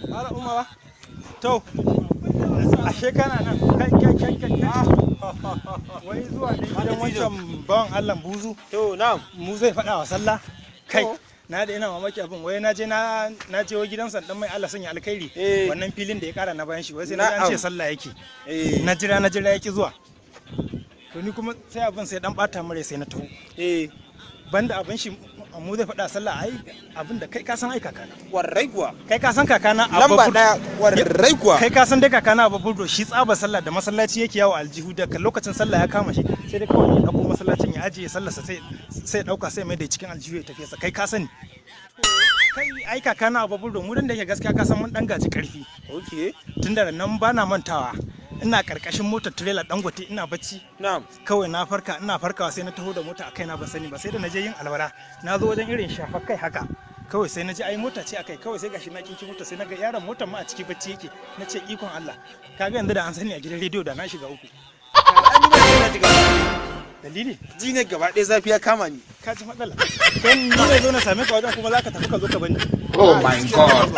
Mala Umar. To. Ashe kana nan. Kai. Wai zuwa ne gidan wancan bawan Allah buzu. To na'am. Mu zai faɗa wa sallah. Kai. Na da ina mamaki abin wai na je wa gidansa dan mai Allah sanya alkhairi wannan filin da ya kara na bayan shi wai sai na ce sallah yake na jira yake zuwa to ni kuma sai abin sai dan bata mure sai na taho banda abin shi mu zai faɗa sallah ai abin da kai ka san ai kakana warrai kuwa kai ka san kakana a lamba daya warrai kuwa kai ka san dai kakana a babur shi tsaba sallah da masallaci yake yawo aljihu da lokacin sallah ya kama shi sai dai kawai ya dauko masallacin ya ajiye sallarsa sai dauka sai mai da cikin aljihu ya tafi sa kai ka sani kai ai kakana a babur mu da yake gaskiya ka san mun dan gaji karfi okay tunda nan bana mantawa ina karkashin motar trailer dangote ina bacci na'am kawai ina farkawa sai na taho da mota akai na ban sani ba sai da naje yin alwala na zo wajen irin shafa kai haka kawai sai naji ai mota ce akai kawai sai gashi na kinki mota sai naga yaron motar ma a ciki bacci yake nace ikon Allah kaga yanzu da an sani a gidan rediyo da na shiga uku dalili ji ne gaba ɗaya zafi ya kama ni ka ji matsala kai ni ne zo na same ka wajen kuma zaka tafi ka zo ka bani oh my god